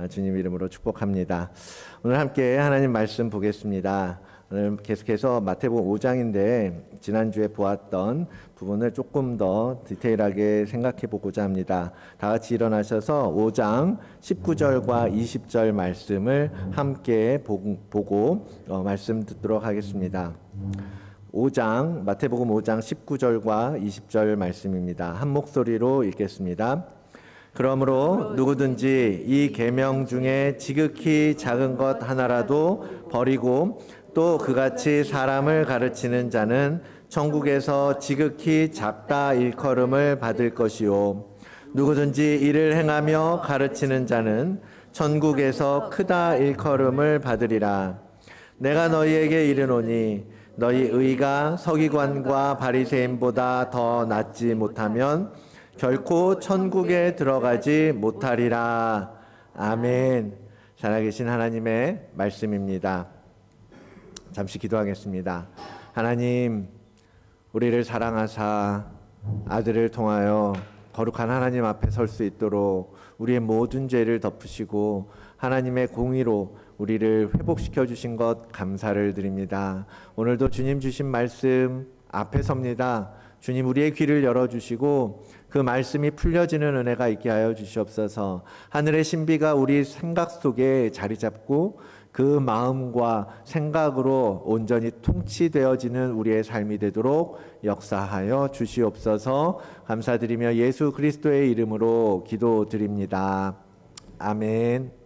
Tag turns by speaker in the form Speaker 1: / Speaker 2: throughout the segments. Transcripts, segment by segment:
Speaker 1: 주님 이름으로 축복합니다. 오늘 함께 하나님 말씀 보겠습니다. 오늘 계속해서 마태복음 5장인데 지난주에 보았던 부분을 조금 더 디테일하게 생각해 보고자 합니다. 다 같이 일어나셔서 5장 19절과 20절 말씀을 함께 보고 말씀 듣도록 하겠습니다. 5장 마태복음 5장 19절과 20절 말씀입니다. 한 목소리로 읽겠습니다. 그러므로 누구든지 이 계명 중에 지극히 작은 것 하나라도 버리고 또 그같이 사람을 가르치는 자는 천국에서 지극히 작다 일컬음을 받을 것이요 누구든지 이를 행하며 가르치는 자는 천국에서 크다 일컬음을 받으리라. 내가 너희에게 이르노니 너희 의가 서기관과 바리새인보다 더 낫지 못하면 결코 천국에 들어가지 못하리라. 아멘. 살아계신 하나님의 말씀입니다. 잠시 기도하겠습니다. 하나님, 우리를 사랑하사 아들을 통하여 거룩한 하나님 앞에 설 수 있도록 우리의 모든 죄를 덮으시고 하나님의 공의로 우리를 회복시켜 주신 것 감사를 드립니다. 오늘도 주님 주신 말씀 앞에 섭니다. 주님, 우리의 귀를 열어주시고 그 말씀이 풀려지는 은혜가 있게 하여 주시옵소서. 하늘의 신비가 우리 생각 속에 자리 잡고 그 마음과 생각으로 온전히 통치되어지는 우리의 삶이 되도록 역사하여 주시옵소서. 감사드리며 예수 그리스도의 이름으로 기도드립니다. 아멘.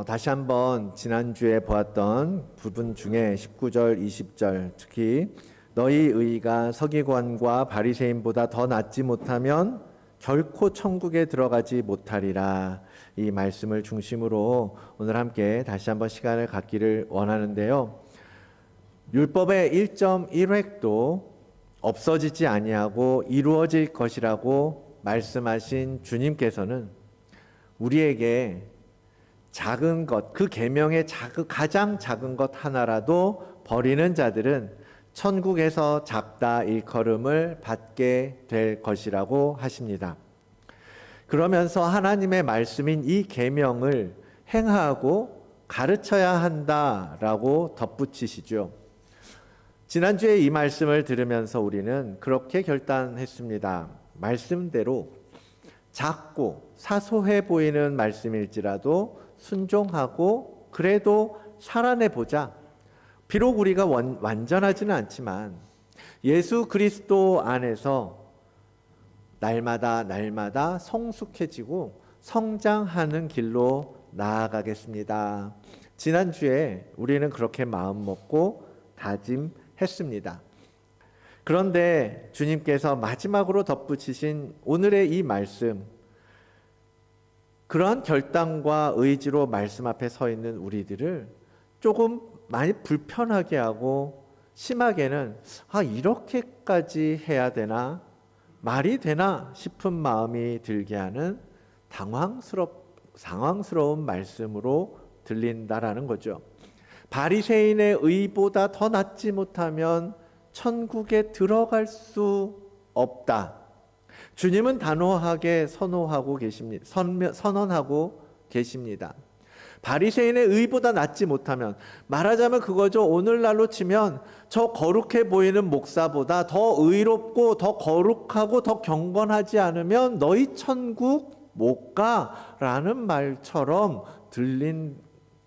Speaker 1: 다시 한번 지난주에 보았던 부분 중에 19절, 20절 특히 너희 의가 서기관과 바리새인보다 더 낫지 못하면 결코 천국에 들어가지 못하리라. 이 말씀을 중심으로 오늘 함께 다시 한번 시간을 갖기를 원하는데요. 율법의 1.1획도 없어지지 아니하고 이루어질 것이라고 말씀하신 주님께서는 우리에게 작은 것, 그 계명의 가장 작은 것 하나라도 버리는 자들은 천국에서 작다 일컬음을 받게 될 것이라고 하십니다. 그러면서 하나님의 말씀인 이 계명을 행하고 가르쳐야 한다라고 덧붙이시죠. 지난주에 이 말씀을 들으면서 우리는 그렇게 결단했습니다. 말씀대로 작고 사소해 보이는 말씀일지라도 순종하고 그래도 살아내보자. 비록 우리가 완전하지는 않지만 예수 그리스도 안에서 날마다 성숙해지고 성장하는 길로 나아가겠습니다. 지난주에 우리는 그렇게 마음먹고 다짐했습니다. 그런데 주님께서 마지막으로 덧붙이신 오늘의 이 말씀, 그러한 결단과 의지로 말씀 앞에 서 있는 우리들을 조금 많이 불편하게 하고 심하게는 이렇게까지 해야 되나? 말이 되나? 싶은 마음이 들게 하는 상황스러운 말씀으로 들린다라는 거죠. 바리새인의 의보다 더 낫지 못하면 천국에 들어갈 수 없다. 주님은 단호하게 선언하고 계십니다. 바리새인의 의보다 낫지 못하면, 말하자면 그거죠. 오늘날로 치면 저 거룩해 보이는 목사보다 더 의롭고 더 거룩하고 더 경건하지 않으면 너희 천국 못 가라는 말처럼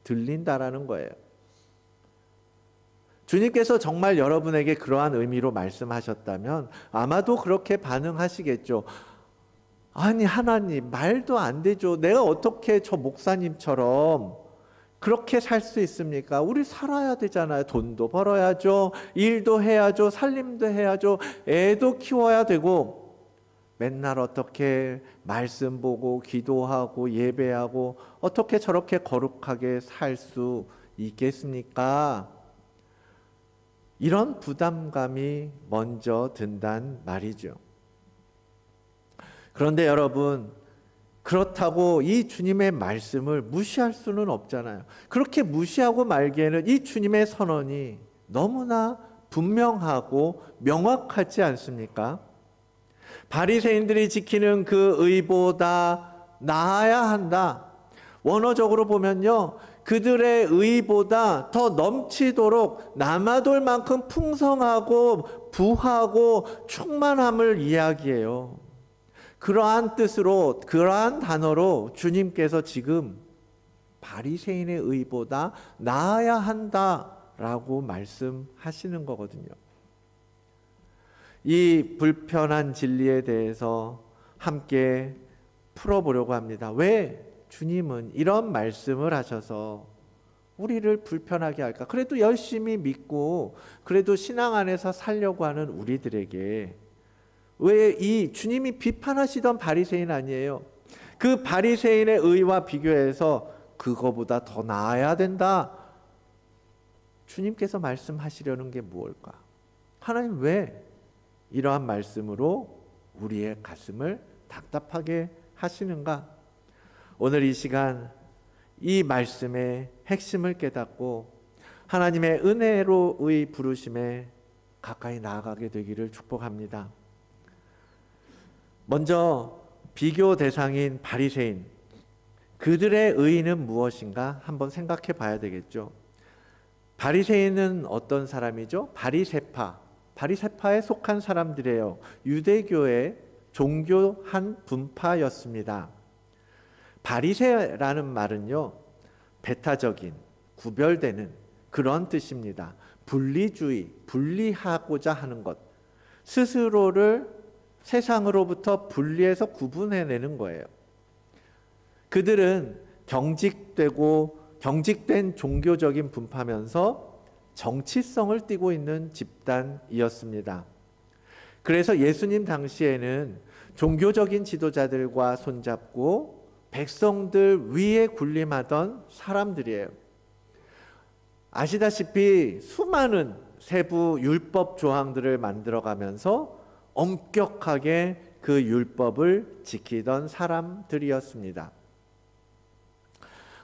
Speaker 1: 들린다라는 거예요. 주님께서 정말 여러분에게 그러한 의미로 말씀하셨다면 아마도 그렇게 반응하시겠죠. 아니 하나님, 말도 안 되죠. 내가 어떻게 저 목사님처럼 그렇게 살 수 있습니까? 우리 살아야 되잖아요. 돈도 벌어야죠. 일도 해야죠. 살림도 해야죠. 애도 키워야 되고 맨날 어떻게 말씀 보고 기도하고 예배하고 어떻게 저렇게 거룩하게 살 수 있겠습니까? 이런 부담감이 먼저 든단 말이죠. 그런데 여러분, 그렇다고 이 주님의 말씀을 무시할 수는 없잖아요. 그렇게 무시하고 말기에는 이 주님의 선언이 너무나 분명하고 명확하지 않습니까? 바리새인들이 지키는 그 의보다 나아야 한다. 원어적으로 보면요, 그들의 의보다 더 넘치도록 남아돌 만큼 풍성하고 부하고 충만함을 이야기해요. 그러한 뜻으로, 그러한 단어로 주님께서 지금 바리새인의 의보다 나아야 한다라고 말씀하시는 거거든요. 이 불편한 진리에 대해서 함께 풀어보려고 합니다. 왜 주님은 이런 말씀을 하셔서 우리를 불편하게 할까? 그래도 열심히 믿고 그래도 신앙 안에서 살려고 하는 우리들에게 왜 이 주님이 비판하시던 바리새인 아니에요? 그 바리새인의 의와 비교해서 그거보다 더 나아야 된다. 주님께서 말씀하시려는 게 무엇일까? 하나님 왜 이러한 말씀으로 우리의 가슴을 답답하게 하시는가? 오늘 이 시간 이 말씀의 핵심을 깨닫고 하나님의 은혜로의 부르심에 가까이 나아가게 되기를 축복합니다. 먼저 비교 대상인 바리새인, 그들의 의는 무엇인가 한번 생각해 봐야 되겠죠. 바리새인은 어떤 사람이죠? 바리새파에 속한 사람들이에요. 유대교의 종교 한 분파였습니다. 바리새라는 말은요, 배타적인, 구별되는 그런 뜻입니다. 분리주의, 분리하고자 하는 것, 스스로를 세상으로부터 분리해서 구분해내는 거예요. 그들은 경직된 종교적인 분파면서 정치성을 띠고 있는 집단이었습니다. 그래서 예수님 당시에는 종교적인 지도자들과 손잡고 백성들 위에 군림하던 사람들이에요. 아시다시피 수많은 세부 율법 조항들을 만들어가면서 엄격하게 그 율법을 지키던 사람들이었습니다.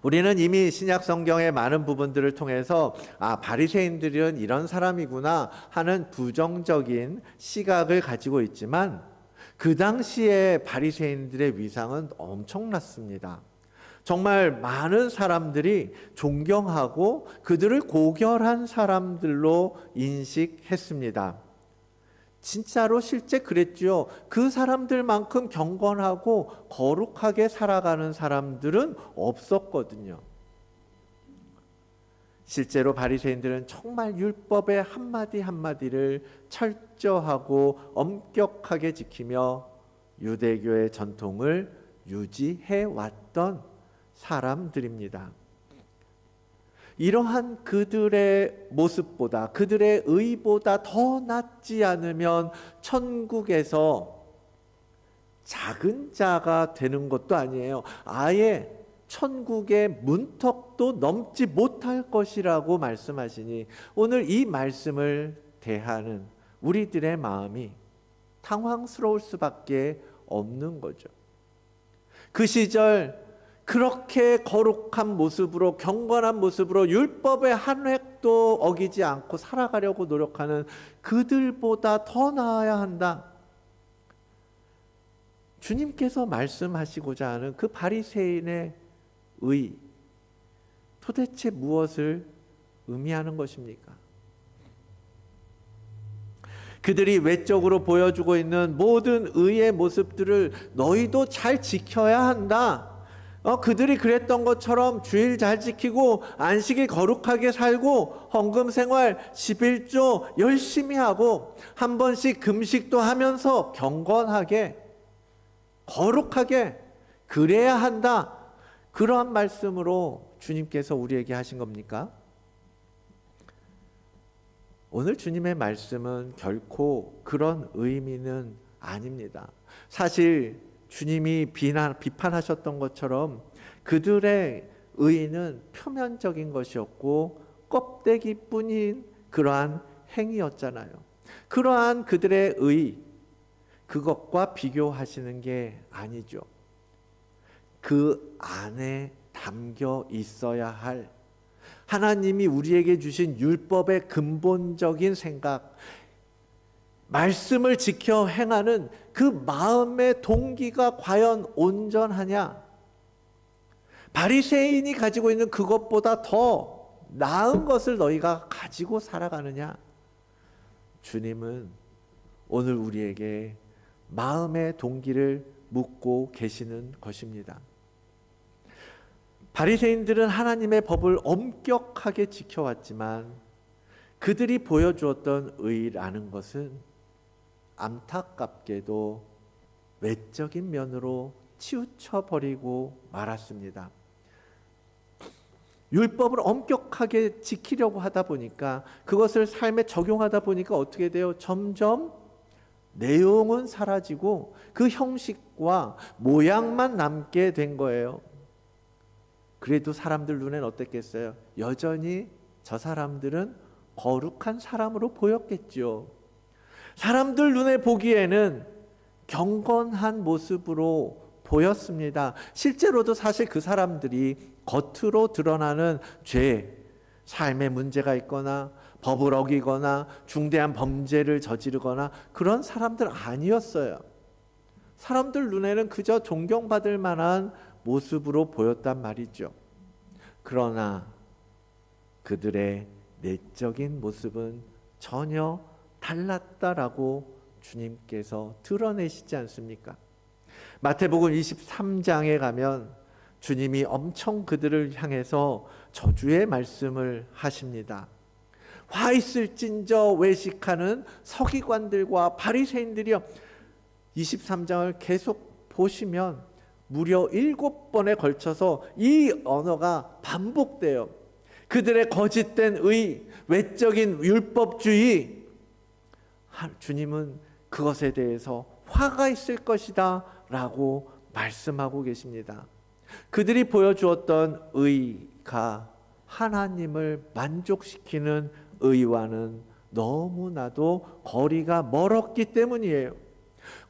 Speaker 1: 우리는 이미 신약 성경의 많은 부분들을 통해서 바리새인들은 이런 사람이구나 하는 부정적인 시각을 가지고 있지만 그 당시에 바리새인들의 위상은 엄청났습니다. 정말 많은 사람들이 존경하고 그들을 고결한 사람들로 인식했습니다. 진짜로 실제 그랬죠. 그 사람들만큼 경건하고 거룩하게 살아가는 사람들은 없었거든요. 실제로 바리새인들은 정말 율법의 한마디 한마디를 철저하고 엄격하게 지키며 유대교의 전통을 유지해 왔던 사람들입니다. 이러한 그들의 모습보다, 그들의 의보다 더 낫지 않으면 천국에서 작은 자가 되는 것도 아니에요. 아예 천국의 문턱도 넘지 못할 것이라고 말씀하시니 오늘 이 말씀을 대하는 우리들의 마음이 당황스러울 수밖에 없는 거죠. 그 시절 그렇게 거룩한 모습으로, 경건한 모습으로 율법의 한 획도 어기지 않고 살아가려고 노력하는 그들보다 더 나아야 한다. 주님께서 말씀하시고자 하는 그 바리새인의 의, 도대체 무엇을 의미하는 것입니까? 그들이 외적으로 보여주고 있는 모든 의의 모습들을 너희도 잘 지켜야 한다. 그들이 그랬던 것처럼 주일 잘 지키고 안식일 거룩하게 살고 헌금 생활 11조 열심히 하고 한 번씩 금식도 하면서 경건하게 거룩하게 그래야 한다. 그러한 말씀으로 주님께서 우리에게 하신 겁니까? 오늘 주님의 말씀은 결코 그런 의미는 아닙니다. 사실 주님이 비판하셨던 것처럼 그들의 의는 표면적인 것이었고 껍데기뿐인 그러한 행위였잖아요. 그러한 그들의 의, 그것과 비교하시는 게 아니죠. 그 안에 담겨 있어야 할 하나님이 우리에게 주신 율법의 근본적인 생각, 말씀을 지켜 행하는 그 마음의 동기가 과연 온전하냐? 바리새인이 가지고 있는 그것보다 더 나은 것을 너희가 가지고 살아가느냐? 주님은 오늘 우리에게 마음의 동기를 묻고 계시는 것입니다. 바리새인들은 하나님의 법을 엄격하게 지켜왔지만 그들이 보여주었던 의라는 것은 안타깝게도 외적인 면으로 치우쳐버리고 말았습니다. 율법을 엄격하게 지키려고 하다 보니까, 그것을 삶에 적용하다 보니까 어떻게 돼요? 점점 내용은 사라지고 그 형식과 모양만 남게 된 거예요. 그래도 사람들 눈엔 어땠겠어요? 여전히 저 사람들은 거룩한 사람으로 보였겠죠. 사람들 눈에 보기에는 경건한 모습으로 보였습니다. 실제로도 사실 그 사람들이 겉으로 드러나는 죄, 삶에 문제가 있거나 법을 어기거나 중대한 범죄를 저지르거나 그런 사람들 아니었어요. 사람들 눈에는 그저 존경받을 만한 모습으로 보였단 말이죠. 그러나 그들의 내적인 모습은 전혀 달랐다라고 주님께서 드러내시지 않습니까? 마태복음 23장에 가면 주님이 엄청 그들을 향해서 저주의 말씀을 하십니다. 화 있을진저 외식하는 서기관들과 바리새인들이여. 23장을 계속 보시면 무려 7번에 걸쳐서 이 언어가 반복돼요. 그들의 거짓된 의, 외적인 율법주의, 주님은 그것에 대해서 화가 있을 것이다 라고 말씀하고 계십니다. 그들이 보여주었던 의가 하나님을 만족시키는 의와는 너무나도 거리가 멀었기 때문이에요.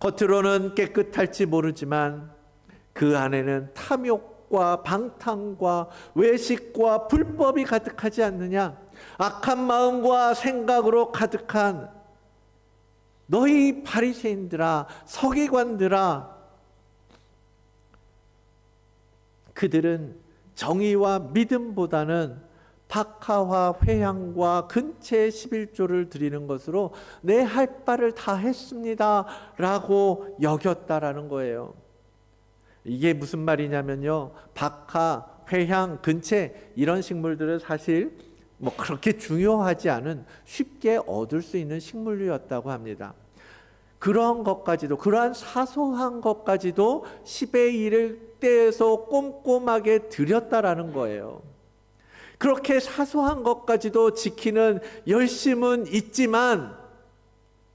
Speaker 1: 겉으로는 깨끗할지 모르지만 그 안에는 탐욕과 방탕과 외식과 불법이 가득하지 않느냐? 악한 마음과 생각으로 가득한 너희 바리새인들아, 서기관들아, 그들은 정의와 믿음보다는 박하와 회향과 근체 11조를 드리는 것으로 내 할 바를 다 했습니다 라고 여겼다라는 거예요. 이게 무슨 말이냐면요, 박하, 회향, 근체 이런 식물들은 사실 그렇게 중요하지 않은 쉽게 얻을 수 있는 식물류였다고 합니다. 그러한 것까지도, 그러한 사소한 것까지도 10의 1을 떼서 꼼꼼하게 드렸다라는 거예요. 그렇게 사소한 것까지도 지키는 열심은 있지만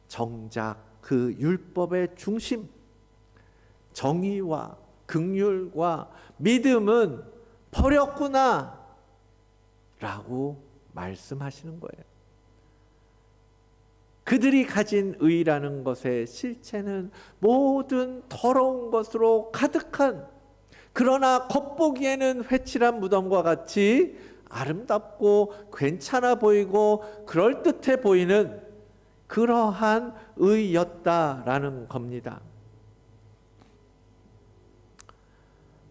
Speaker 1: 정작 그 율법의 중심, 정의와 긍휼과 믿음은 버렸구나 라고 말씀하시는 거예요. 그들이 가진 의라는 것의 실체는 모든 더러운 것으로 가득한, 그러나 겉보기에는 회칠한 무덤과 같이 아름답고 괜찮아 보이고 그럴듯해 보이는 그러한 의였다라는 겁니다.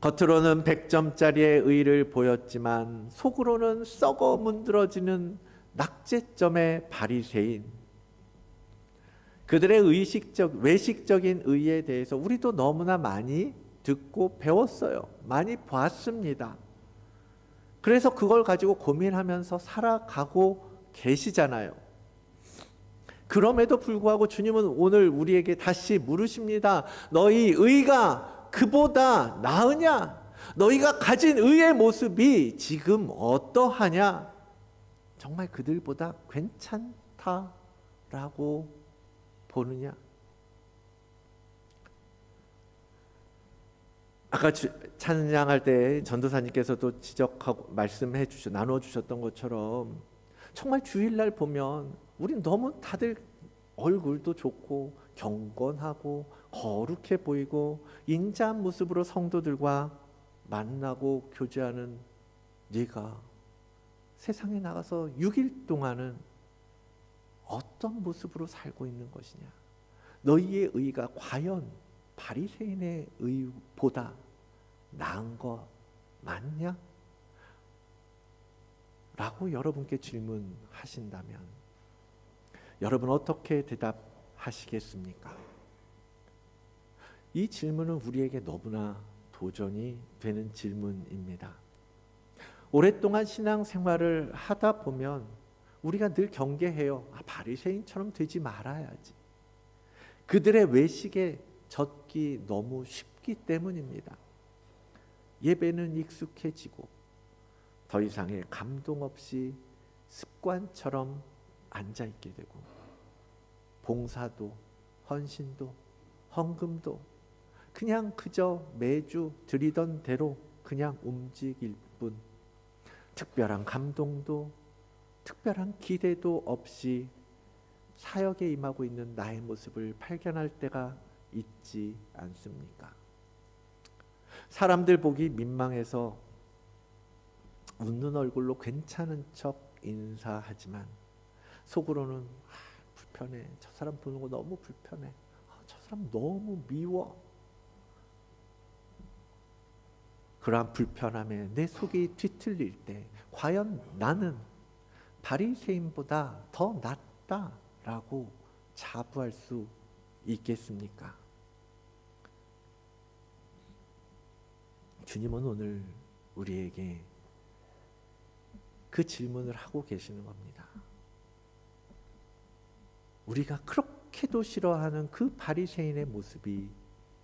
Speaker 1: 겉으로는 100점짜리의 의를 보였지만 속으로는 썩어 문드러지는 낙제점의 바리새인. 그들의 외식적인 의에 대해서 우리도 너무나 많이 듣고 배웠어요. 많이 봤습니다. 그래서 그걸 가지고 고민하면서 살아가고 계시잖아요. 그럼에도 불구하고 주님은 오늘 우리에게 다시 물으십니다. 너희 의가 그보다 나으냐? 너희가 가진 의의 모습이 지금 어떠하냐? 정말 그들보다 괜찮다라고 보느냐? 아까 찬양할 때 전도사님께서도 지적하고 말씀해 나눠 주셨던 것처럼 정말 주일날 보면 우린 너무 다들 얼굴도 좋고 경건하고 거룩해 보이고 인자한 모습으로 성도들과 만나고 교제하는 네가 세상에 나가서 6일 동안은 어떤 어떤 모습으로 살고 있는 것이냐? 너희의 의가 과연 바리새인의 의보다 나은 거 맞냐? 라고 여러분께 질문하신다면 여러분 어떻게 대답하시겠습니까? 이 질문은 우리에게 너무나 도전이 되는 질문입니다. 오랫동안 신앙생활을 하다 보면 우리가 늘 경계해요. 바리새인처럼 되지 말아야지. 그들의 외식에 젖기 너무 쉽기 때문입니다. 예배는 익숙해지고 더 이상의 감동 없이 습관처럼 앉아있게 되고 봉사도 헌신도 헌금도 그냥 그저 매주 드리던 대로 그냥 움직일 뿐 특별한 감동도 특별한 기대도 없이 사역에 임하고 있는 나의 모습을 발견할 때가 있지 않습니까? 사람들 보기 민망해서 웃는 얼굴로 괜찮은 척 인사하지만 속으로는 불편해. 저 사람 보는 거 너무 불편해. 저 사람 너무 미워. 그러한 불편함에 내 속이 뒤틀릴 때 과연 나는 바리새인보다 더 낫다라고 자부할 수 있겠습니까? 주님은 오늘 우리에게 그 질문을 하고 계시는 겁니다. 우리가 그렇게도 싫어하는 그 바리새인의 모습이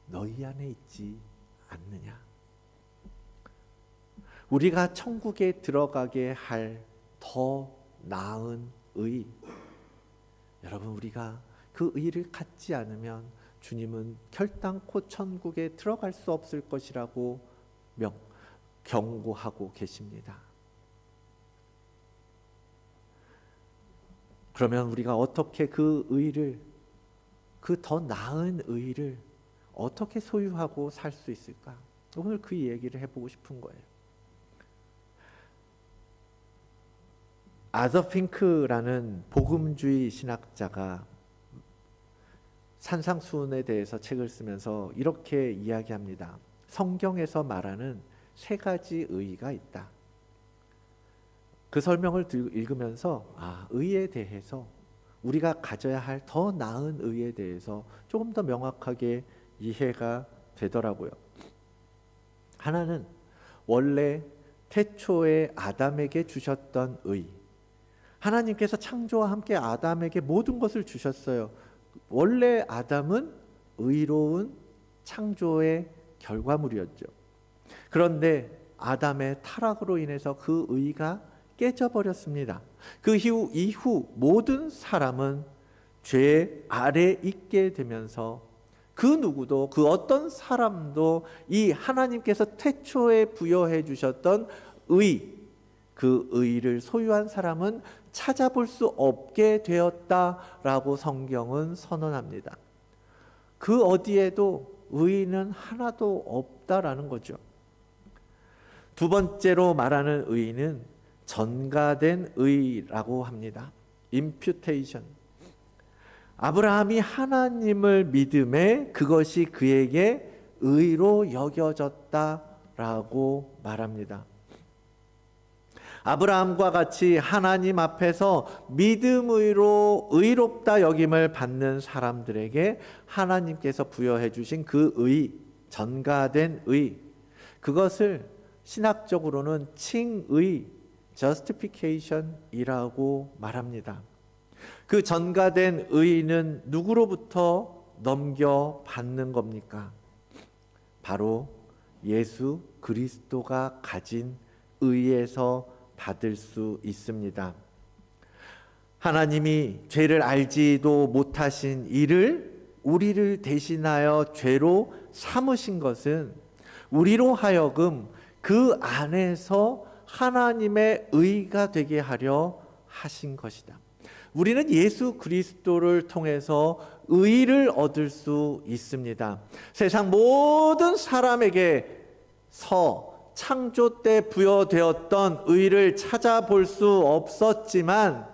Speaker 1: 너희 안에 있지 않느냐? 우리가 천국에 들어가게 할 더 나은 의, 여러분 우리가 그 의를 갖지 않으면 주님은 결단코 천국에 들어갈 수 없을 것이라고 경고하고 계십니다. 그러면 우리가 어떻게 그 의를, 그 더 나은 의를 어떻게 소유하고 살 수 있을까? 오늘 그 얘기를 해보고 싶은 거예요. 아더 핑크라는 복음주의 신학자가 산상수훈에 대해서 책을 쓰면서 이렇게 이야기합니다. 성경에서 말하는 세 가지 의가 있다. 그 설명을 읽으면서 의에 대해서 우리가 가져야 할 더 나은 의에 대해서 조금 더 명확하게 이해가 되더라고요. 하나는 원래 태초에 아담에게 주셨던 의. 하나님께서 창조와 함께 아담에게 모든 것을 주셨어요. 원래 아담은 의로운 창조의 결과물이었죠. 그런데 아담의 타락으로 인해서 그 의가 깨져버렸습니다. 그 이후 모든 사람은 죄 아래 있게 되면서 그 누구도, 그 어떤 사람도 이 하나님께서 태초에 부여해 주셨던 의, 그 의를 소유한 사람은 찾아볼 수 없게 되었다라고 성경은 선언합니다. 그 어디에도 의는 하나도 없다라는 거죠. 두 번째로 말하는 의는 전가된 의라고 합니다. imputation. 아브라함이 하나님을 믿음에 그것이 그에게 의로 여겨졌다라고 말합니다. 아브라함과 같이 하나님 앞에서 믿음으로 의롭다 여김을 받는 사람들에게 하나님께서 부여해 주신 그 의, 전가된 의, 그것을 신학적으로는 칭의, justification이라고 말합니다. 그 전가된 의는 누구로부터 넘겨받는 겁니까? 바로 예수 그리스도가 가진 의에서 받을 수 있습니다. 하나님이 죄를 알지도 못하신 이를 우리를 대신하여 죄로 삼으신 것은 우리로 하여금 그 안에서 하나님의 의가 되게 하려 하신 것이다. 우리는 예수 그리스도를 통해서 의를 얻을 수 있습니다. 세상 모든 사람에게서 창조 때 부여되었던 의를 찾아볼 수 없었지만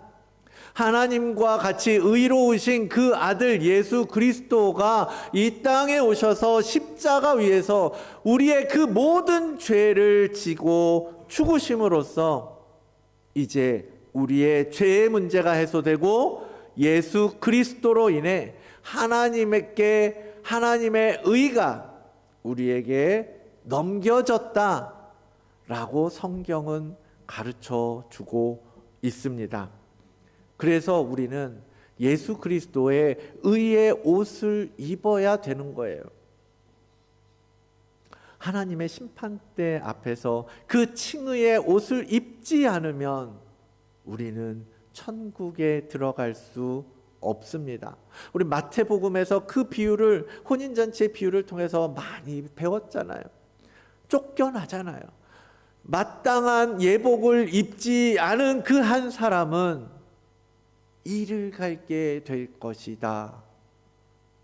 Speaker 1: 하나님과 같이 의로우신 그 아들 예수 그리스도가 이 땅에 오셔서 십자가 위에서 우리의 그 모든 죄를 지고 죽으심으로써 이제 우리의 죄의 문제가 해소되고 예수 그리스도로 인해 하나님께 하나님의 의가 우리에게 넘겨졌다라고 성경은 가르쳐 주고 있습니다. 그래서 우리는 예수 그리스도의 의의 옷을 입어야 되는 거예요. 하나님의 심판대 앞에서 그 칭의의 옷을 입지 않으면 우리는 천국에 들어갈 수 없습니다. 우리 마태복음에서 그 비유를, 혼인잔치의 비유를 통해서 많이 배웠잖아요. 쫓겨나잖아요. 마땅한 예복을 입지 않은 그 한 사람은 이를 갈게 될 것이다.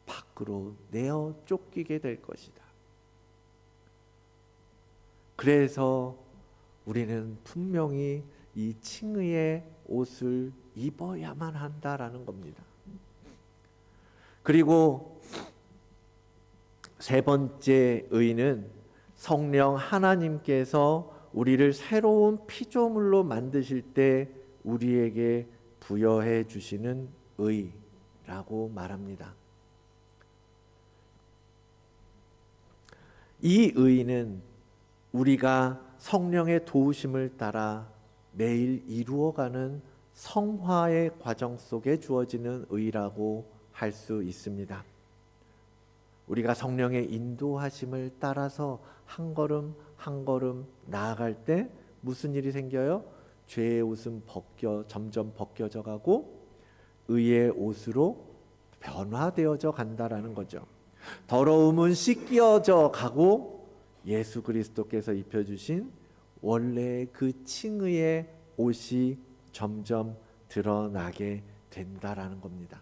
Speaker 1: 밖으로 내어 쫓기게 될 것이다. 그래서 우리는 분명히 이 칭의의 옷을 입어야만 한다라는 겁니다. 그리고 세 번째 의는 성령 하나님께서 우리를 새로운 피조물로 만드실 때 우리에게 부여해 주시는 의라고 말합니다. 이 의는 우리가 성령의 도우심을 따라 매일 이루어가는 성화의 과정 속에 주어지는 의라고 할 수 있습니다. 우리가 성령의 인도하심을 따라서 한 걸음 한 걸음 나아갈 때 무슨 일이 생겨요? 죄의 옷은 점점 벗겨져 가고 의의 옷으로 변화되어져 간다라는 거죠. 더러움은 씻겨져 가고 예수 그리스도께서 입혀주신 원래의 그 칭의의 옷이 점점 드러나게 된다라는 겁니다.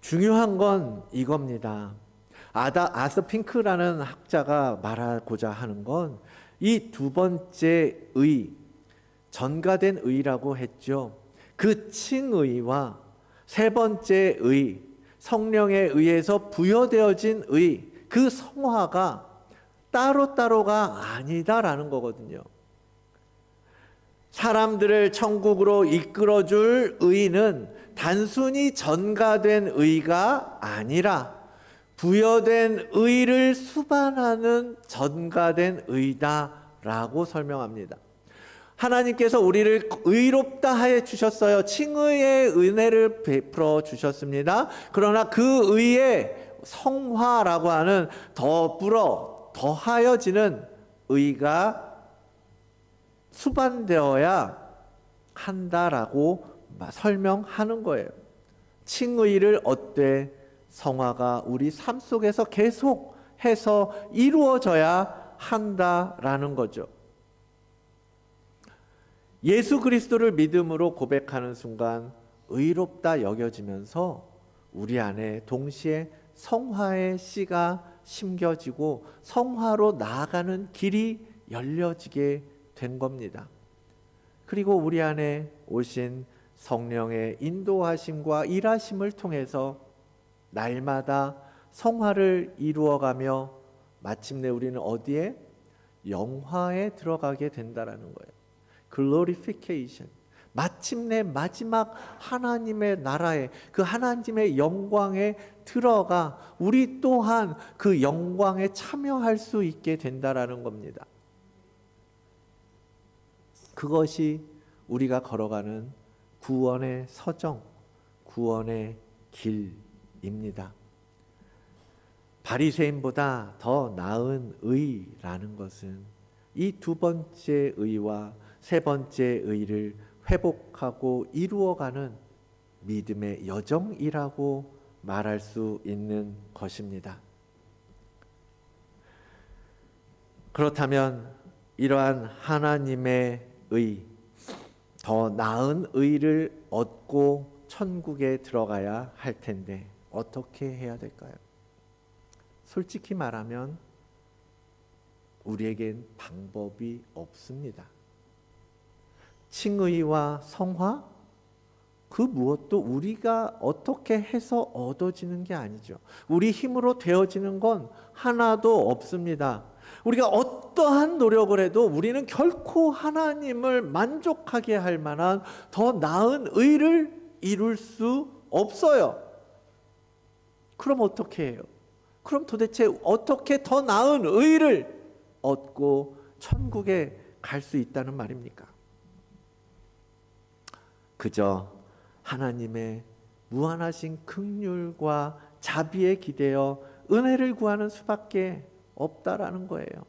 Speaker 1: 중요한 건 이겁니다. 아서 핑크라는 학자가 말하고자 하는 건 이 두 번째 의, 전가된 의라고 했죠. 그 칭의와 세 번째 의, 성령에 의해서 부여되어진 의, 그 성화가 따로따로가 아니다라는 거거든요. 사람들을 천국으로 이끌어줄 의는 단순히 전가된 의가 아니라 부여된 의를 수반하는 전가된 의다라고 설명합니다. 하나님께서 우리를 의롭다 하여 주셨어요. 칭의의 은혜를 베풀어 주셨습니다. 그러나 그 의에 성화라고 하는 더하여지는 의가 수반되어야 한다라고 설명하는 거예요. 칭의를 얻되 성화가 우리 삶 속에서 계속해서 이루어져야 한다라는 거죠. 예수 그리스도를 믿음으로 고백하는 순간 의롭다 여겨지면서 우리 안에 동시에 성화의 씨가 심겨지고 성화로 나아가는 길이 열려지게 된 겁니다. 그리고 우리 안에 오신 성령의 인도하심과 일하심을 통해서 날마다 성화를 이루어가며 마침내 우리는 어디에? 영화에 들어가게 된다라는 거예요. Glorification. 마침내 마지막 하나님의 나라에, 그 하나님의 영광에 들어가 우리 또한 그 영광에 참여할 수 있게 된다라는 겁니다. 그것이 우리가 걸어가는 구원의 서정, 구원의 길입니다. 바리새인보다 더 나은 의라는 것은 이 두 번째 의와 세 번째 의를 회복하고 이루어가는 믿음의 여정이라고 말할 수 있는 것입니다. 그렇다면 이러한 하나님의 의, 더 나은 의를 얻고 천국에 들어가야 할 텐데 어떻게 해야 될까요? 솔직히 말하면 우리에겐 방법이 없습니다. 칭의와 성화, 그 무엇도 우리가 어떻게 해서 얻어지는 게 아니죠. 우리 힘으로 되어지는 건 하나도 없습니다. 우리가 어떠한 노력을 해도 우리는 결코 하나님을 만족하게 할 만한 더 나은 의를 이룰 수 없어요. 그럼 어떻게 해요? 그럼 도대체 어떻게 더 나은 의를 얻고 천국에 갈 수 있다는 말입니까? 그저 하나님의 무한하신 긍휼과 자비에 기대어 은혜를 구하는 수밖에 없다라는 거예요.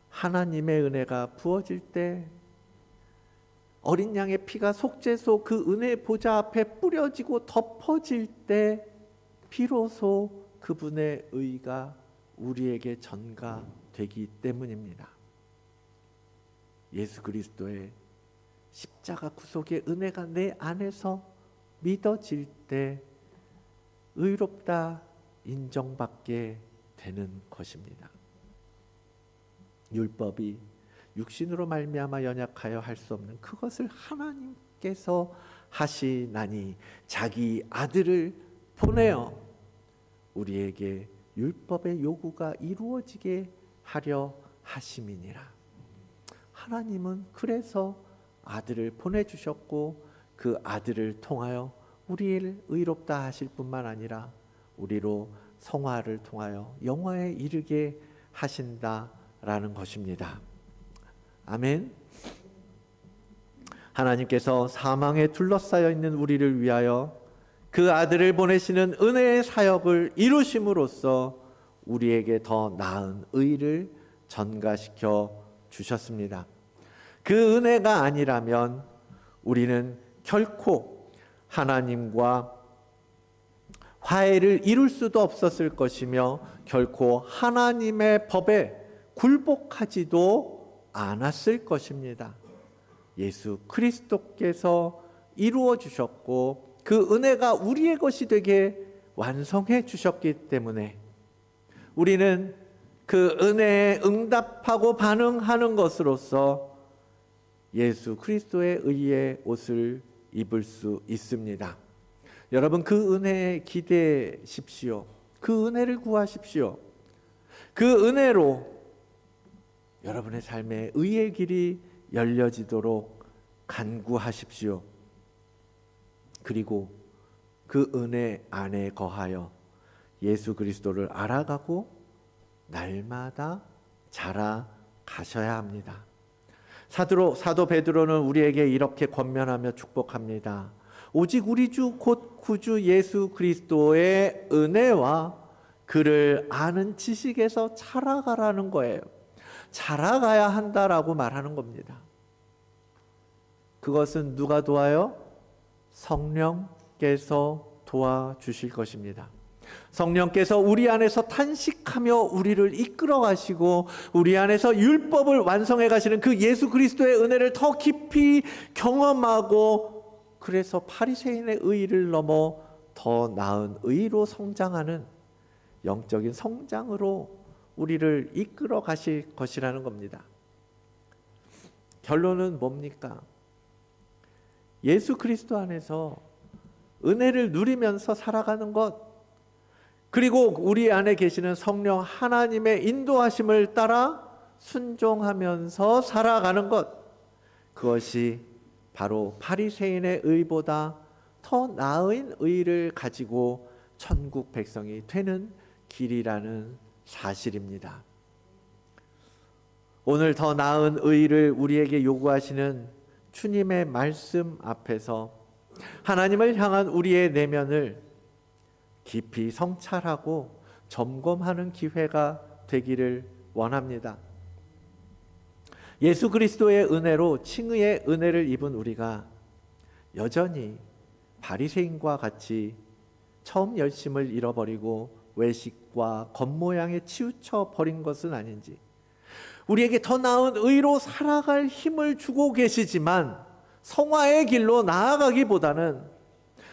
Speaker 1: 하나님의 은혜가 부어질 때, 어린 양의 피가 속죄소 그 은혜 보좌 앞에 뿌려지고 덮어질 때 비로소 그분의 의가 우리에게 전가되기 때문입니다. 예수 그리스도의 십자가 구속의 은혜가 내 안에서 믿어질 때 의롭다 인정받게 되는 것입니다. 율법이 육신으로 말미암아 연약하여 할 수 없는 그것을 하나님께서 하시나니 자기 아들을 보내어 우리에게 율법의 요구가 이루어지게 하려 하심이니라. 하나님은 그래서 아들을 보내주셨고 그 아들을 통하여 우리를 의롭다 하실 뿐만 아니라 우리로 성화를 통하여 영화에 이르게 하신다라는 것입니다. 아멘. 하나님께서 사망에 둘러싸여 있는 우리를 위하여 그 아들을 보내시는 은혜의 사역을 이루심으로써 우리에게 더 나은 의를 전가시켜 주셨습니다. 그 은혜가 아니라면 우리는 결코 하나님과 화해를 이룰 수도 없었을 것이며 결코 하나님의 법에 굴복하지도 않았을 것입니다. 예수 그리스도께서 이루어 주셨고 그 은혜가 우리의 것이 되게 완성해 주셨기 때문에 우리는 그 은혜에 응답하고 반응하는 것으로서 예수 그리스도의 의의 옷을 입을 수 있습니다. 여러분, 그 은혜에 기대십시오. 그 은혜를 구하십시오. 그 은혜로 여러분의 삶에 의의 길이 열려지도록 간구하십시오. 그리고 그 은혜 안에 거하여 예수 그리스도를 알아가고 날마다 자라가셔야 합니다. 사도 베드로는 우리에게 이렇게 권면하며 축복합니다. 오직 우리 주 곧 구주 예수 그리스도의 은혜와 그를 아는 지식에서 자라가라는 거예요. 자라가야 한다라고 말하는 겁니다. 그것은 누가 도와요? 성령께서 도와주실 것입니다. 성령께서 우리 안에서 탄식하며 우리를 이끌어 가시고 우리 안에서 율법을 완성해 가시는 그 예수 그리스도의 은혜를 더 깊이 경험하고 그래서 바리새인의 의를 넘어 더 나은 의로 성장하는 영적인 성장으로 우리를 이끌어 가실 것이라는 겁니다. 결론은 뭡니까? 예수 그리스도 안에서 은혜를 누리면서 살아가는 것, 그리고 우리 안에 계시는 성령 하나님의 인도하심을 따라 순종하면서 살아가는 것, 그것이 바로 바리새인의 의보다 더 나은 의를 가지고 천국 백성이 되는 길이라는 사실입니다. 오늘 더 나은 의를 우리에게 요구하시는 주님의 말씀 앞에서 하나님을 향한 우리의 내면을 깊이 성찰하고 점검하는 기회가 되기를 원합니다. 예수 그리스도의 은혜로 칭의의 은혜를 입은 우리가 여전히 바리새인과 같이 처음 열심을 잃어버리고 외식과 겉모양에 치우쳐 버린 것은 아닌지, 우리에게 더 나은 의로 살아갈 힘을 주고 계시지만 성화의 길로 나아가기보다는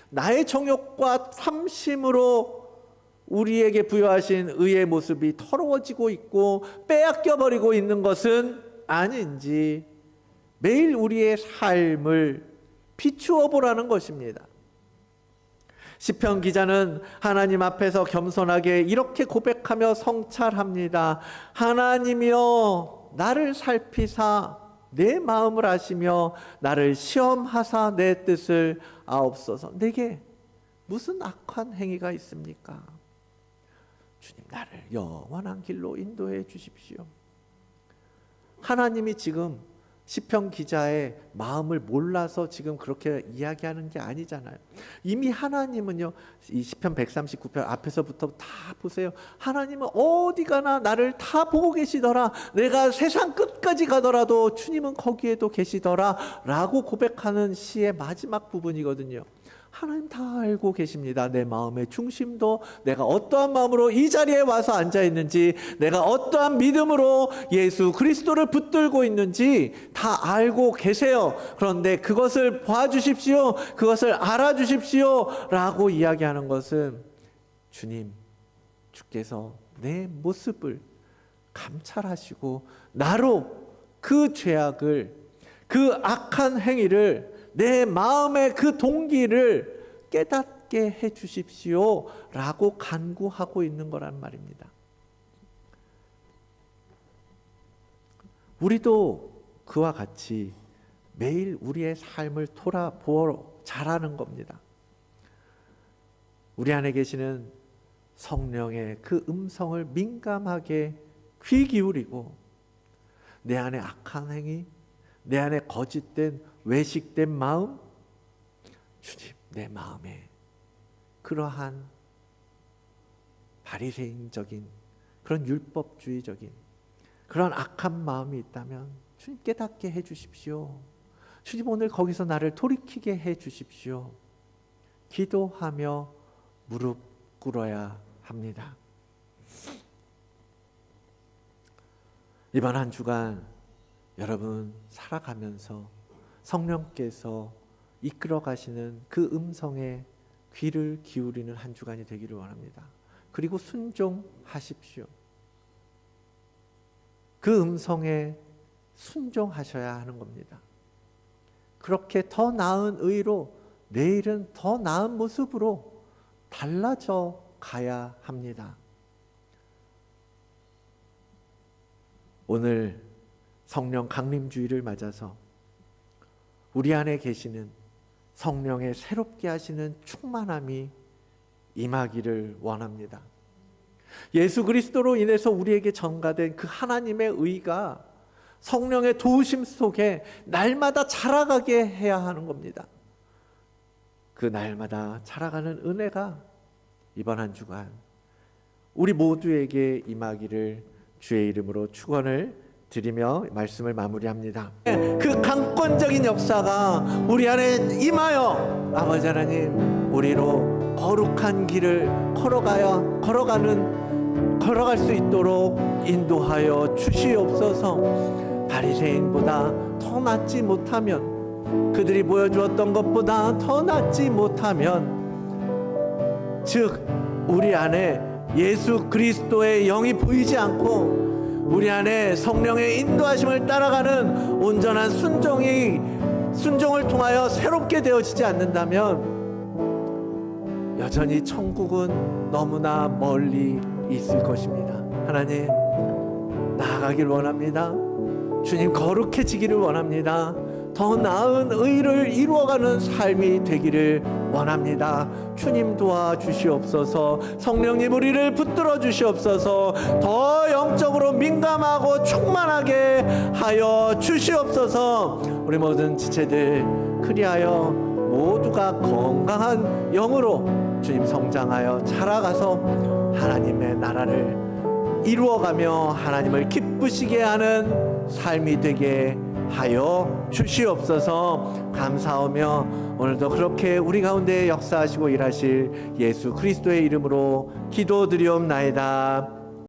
Speaker 1: 나의 정욕과 탐심으로 우리에게 부여하신 의의 모습이 더러워지고 있고 빼앗겨 버리고 있는 것은 아닌지 매일 우리의 삶을 비추어 보라는 것입니다. 시편 기자는 하나님 앞에서 겸손하게 이렇게 고백하며 성찰합니다. 하나님이여 나를 살피사 내 마음을 아시며 나를 시험하사 내 뜻을 아옵소서. 내게 무슨 악한 행위가 있습니까? 주님 나를 영원한 길로 인도해 주십시오. 하나님이 지금 시편 기자의 마음을 몰라서 지금 그렇게 이야기하는 게 아니잖아요. 이미 하나님은요, 이 시편 139편 앞에서부터 다 보세요. 하나님은 어디 가나 나를 다 보고 계시더라. 내가 세상 끝까지 가더라도 주님은 거기에도 계시더라 라고 고백하는 시의 마지막 부분이거든요. 하나님 다 알고 계십니다. 내 마음의 중심도, 내가 어떠한 마음으로 이 자리에 와서 앉아 있는지, 내가 어떠한 믿음으로 예수 그리스도를 붙들고 있는지 다 알고 계세요. 그런데 그것을 봐주십시오, 그것을 알아주십시오 라고 이야기하는 것은 주님, 주께서 내 모습을 감찰하시고 나로 그 죄악을, 그 악한 행위를, 내 마음의 그 동기를 깨닫게 해 주십시오 라고 간구하고 있는 거란 말입니다. 우리도 그와 같이 매일 우리의 삶을 돌아보러 잘하는 겁니다. 우리 안에 계시는 성령의 그 음성을 민감하게 귀 기울이고 내 안에 악한 행위, 내 안에 거짓된 외식된 마음, 주님 내 마음에 그러한 바리새인적인 그런 율법주의적인 그런 악한 마음이 있다면 주님 깨닫게 해 주십시오. 주님 오늘 거기서 나를 돌이키게 해 주십시오. 기도하며 무릎 꿇어야 합니다. 이번 한 주간 여러분 살아가면서 성령께서 이끌어 가시는 그 음성에 귀를 기울이는 한 주간이 되기를 원합니다. 그리고 순종하십시오. 그 음성에 순종하셔야 하는 겁니다. 그렇게 더 나은 의로 내일은 더 나은 모습으로 달라져 가야 합니다. 오늘 성령 강림주일을 맞아서 우리 안에 계시는 성령의 새롭게 하시는 충만함이 임하기를 원합니다. 예수 그리스도로 인해서 우리에게 전가된 그 하나님의 의가 성령의 도우심 속에 날마다 자라가게 해야 하는 겁니다. 그 날마다 자라가는 은혜가 이번 한 주간 우리 모두에게 임하기를 주의 이름으로 축원을 드리며 말씀을 마무리합니다. 그 강권적인 역사가 우리 안에 임하여 아버지 하나님 우리로 거룩한 길을 걸어갈 수 있도록 인도하여 주시옵소서. 바리새인보다 더 낫지 못하면, 그들이 보여주었던 것보다 더 낫지 못하면, 즉 우리 안에 예수 그리스도의 영이 보이지 않고 우리 안에 성령의 인도하심을 따라가는 온전한 순종을 통하여 새롭게 되어지지 않는다면 여전히 천국은 너무나 멀리 있을 것입니다. 하나님 나아가길 원합니다. 주님 거룩해지기를 원합니다. 더 나은 의를 이루어가는 삶이 되기를 원합니다. 주님 도와주시옵소서. 성령님 우리를 붙들어 주시옵소서. 더 영적으로 민감하고 충만하게 하여 주시옵소서. 우리 모든 지체들 그리하여 모두가 건강한 영으로 주님 성장하여 자라가서 하나님의 나라를 이루어가며 하나님을 기쁘시게 하는 삶이 되게 하여 주시옵소서. 감사하며 오늘도 그렇게 우리 가운데 역사하시고 일하실 예수 그리스도의 이름으로 기도드리옵나이다.